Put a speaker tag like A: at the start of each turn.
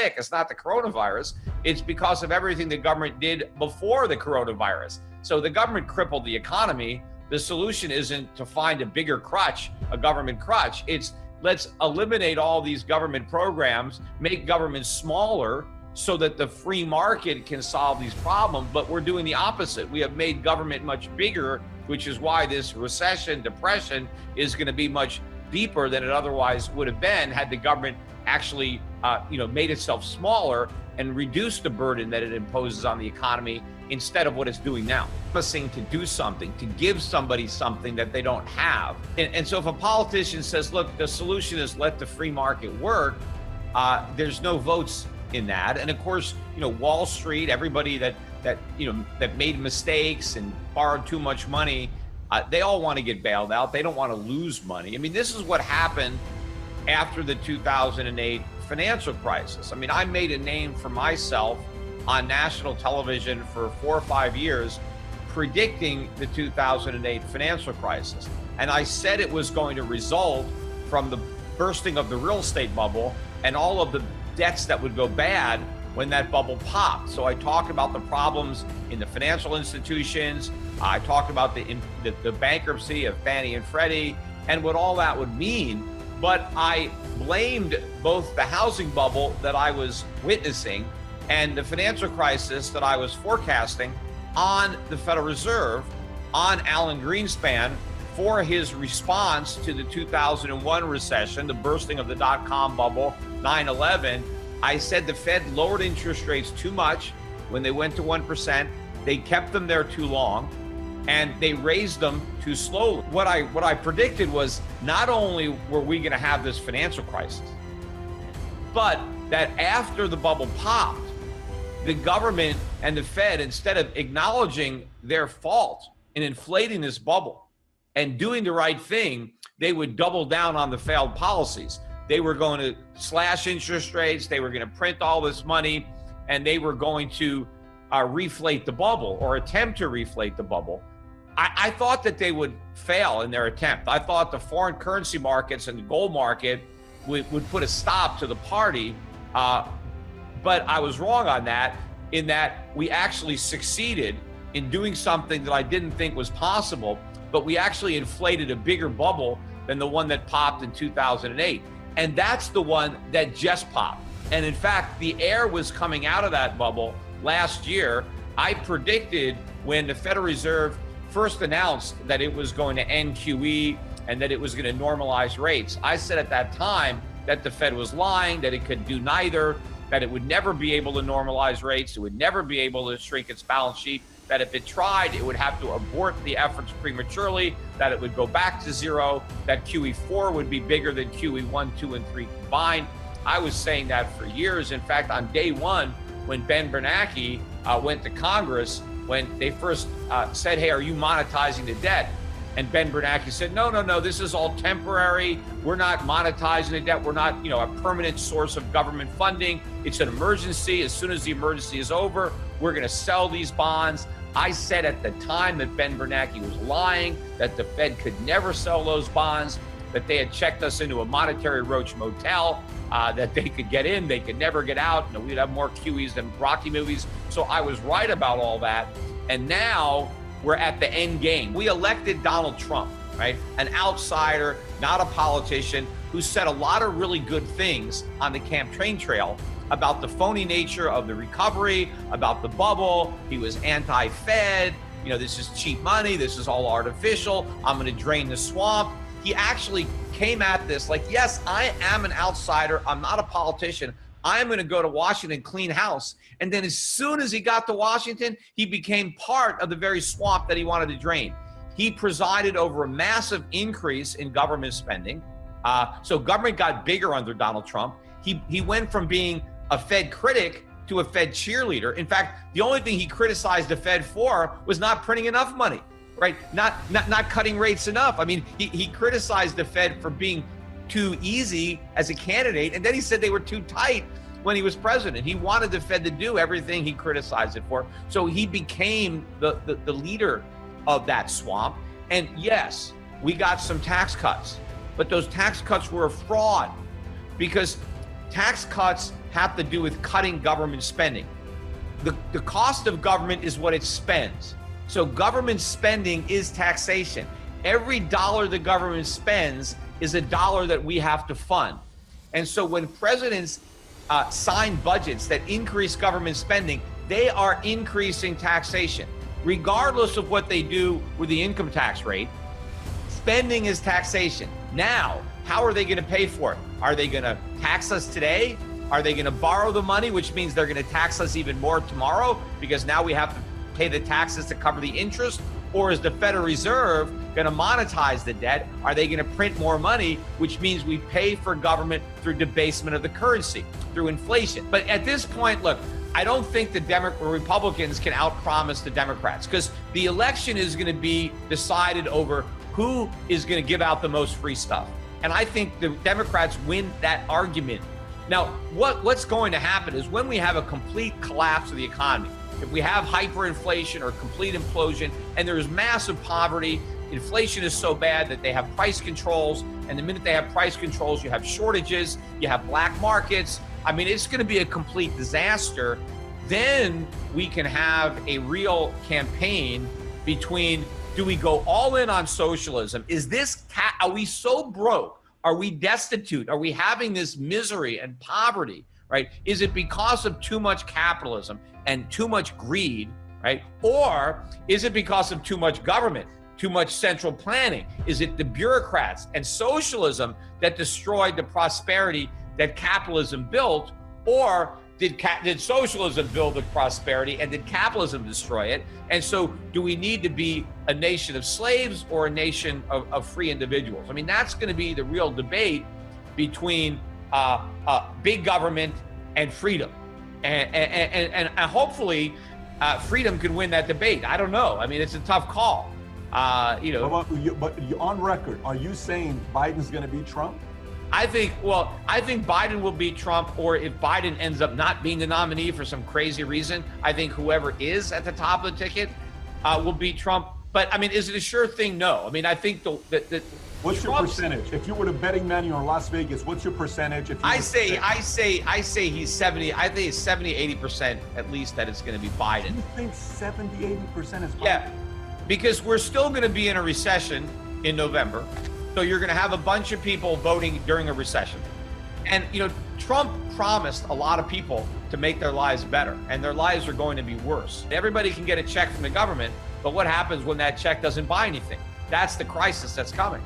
A: sick. It's not the coronavirus. It's because of everything the government did before the coronavirus. So the government crippled the economy. The solution isn't to find a bigger crutch, a government crutch. It's let's eliminate all these government programs, make government smaller so that the free market can solve these problems. But we're doing the opposite. We have made government much bigger, which is why this recession, depression is going to be much deeper than it otherwise would have been had the government actually made itself smaller and reduced the burden that it imposes on the economy instead of what it's doing now. Promising to do something, to give somebody something that they don't have. And so if a politician says, look, the solution is let the free market work, there's no votes in that. And of course, Wall Street, everybody that made mistakes and borrowed too much money, they all want to get bailed out. They don't want to lose money. I mean, this is what happened after the 2008 financial crisis. I mean, I made a name for myself on national television for 4 or 5 years, predicting the 2008 financial crisis. And I said it was going to result from the bursting of the real estate bubble and all of the debts that would go bad when that bubble popped. So I talked about the problems in the financial institutions. I talked about the bankruptcy of Fannie and Freddie and what all that would mean. But I blamed both the housing bubble that I was witnessing and the financial crisis that I was forecasting on the Federal Reserve, on Alan Greenspan for his response to the 2001 recession, the bursting of the dot-com bubble, 9/11. I said the Fed lowered interest rates too much when they went to 1%. They kept them there too long, and they raised them too slowly. What I predicted was not only were we going to have this financial crisis, but that after the bubble popped, the government and the Fed, instead of acknowledging their fault in inflating this bubble and doing the right thing, they would double down on the failed policies. They were going to slash interest rates, they were going to print all this money, and they were going to reflate the bubble or attempt to reflate the bubble. I thought that they would fail in their attempt. I thought the foreign currency markets and the gold market would put a stop to the party, but I was wrong on that, in that we actually succeeded in doing something that I didn't think was possible, but we actually inflated a bigger bubble than the one that popped in 2008. And that's the one that just popped. And in fact, the air was coming out of that bubble last year. I predicted when the Federal Reserve first announced that it was going to end QE and that it was going to normalize rates. I said at that time that the Fed was lying, that it could do neither, that it would never be able to normalize rates, it would never be able to shrink its balance sheet, that if it tried, it would have to abort the efforts prematurely, that it would go back to zero, that QE4 would be bigger than QE1, 2, and 3 combined. I was saying that for years. In fact, on day one, when Ben Bernanke went to Congress, when they first said, hey, are you monetizing the debt? And Ben Bernanke said, no, this is all temporary. We're not monetizing the debt. We're not, a permanent source of government funding. It's an emergency. As soon as the emergency is over, we're going to sell these bonds. I said at the time that Ben Bernanke was lying, that the Fed could never sell those bonds, that they had checked us into a monetary roach motel, that they could get in, they could never get out. We'd have more QEs than Rocky movies. So I was right about all that. And now we're at the end game. We elected Donald Trump, right? An outsider, not a politician, who said a lot of really good things on the campaign trail about the phony nature of the recovery, about the bubble. He was anti-Fed. This is cheap money. This is all artificial. I'm going to drain the swamp. He actually came at this like, yes, I am an outsider. I'm not a politician. I'm going to go to Washington, clean house. And then as soon as he got to Washington, he became part of the very swamp that he wanted to drain. He presided over a massive increase in government spending. So government got bigger under Donald Trump. He went from being a Fed critic to a Fed cheerleader. In fact, the only thing he criticized the Fed for was not printing enough money, right? Not cutting rates enough. I mean, he criticized the Fed for being too easy as a candidate, and then he said they were too tight when he was president. He wanted the Fed to do everything he criticized it for. So he became the leader of that swamp. And yes, we got some tax cuts, but those tax cuts were a fraud because Tax cuts have to do with cutting government spending. The cost of government is what it spends. So government spending is taxation. Every dollar the government spends is a dollar that we have to fund. And so when presidents sign budgets that increase government spending, they are increasing taxation. Regardless of what they do with the income tax rate, spending is taxation. Now, how are they going to pay for it? Are they going to tax us today? Are they going to borrow the money, which means they're going to tax us even more tomorrow because now we have to pay the taxes to cover the interest? Or is the Federal Reserve going to monetize the debt? Are they going to print more money, which means we pay for government through debasement of the currency, through inflation? But at this point, look, I don't think the Republicans can outpromise the Democrats because the election is going to be decided over who is going to give out the most free stuff. And I think the Democrats win that argument. Now, what's going to happen is when we have a complete collapse of the economy, if we have hyperinflation or complete implosion and there's massive poverty, inflation is so bad that they have price controls, and the minute they have price controls, you have shortages, you have black markets. I mean, it's going to be a complete disaster. Then we can have a real campaign between, do we go all in on socialism? Are we so broke? Are we destitute? Are we having this misery and poverty, right? Is it because of too much capitalism and too much greed, right? Or is it because of too much government, too much central planning? Is it the bureaucrats and socialism that destroyed the prosperity that capitalism built? Or did socialism build the prosperity and did capitalism destroy it? And so do we need to be a nation of slaves or a nation of free individuals? I mean, that's going to be the real debate between big government and freedom. And hopefully freedom can win that debate. I don't know. I mean, it's a tough call. But on record, are you saying Biden's going to beat Trump? I think Biden will beat Trump, or if Biden ends up not being the nominee for some crazy reason, I think whoever is at the top of the ticket will beat Trump. But I mean, is it a sure thing? No. I mean, I think
B: what's your percentage? If you were to betting money on Las Vegas, what's your percentage?
A: I say he's 70. I think it's 70, 80% at least that it's going to be Biden.
B: You think 70, 80% is Biden?
A: Yeah, because we're still going to be in a recession in November. So you're going to have a bunch of people voting during a recession. And, Trump promised a lot of people to make their lives better, and their lives are going to be worse. Everybody can get a check from the government, but what happens when that check doesn't buy anything? That's the crisis that's coming.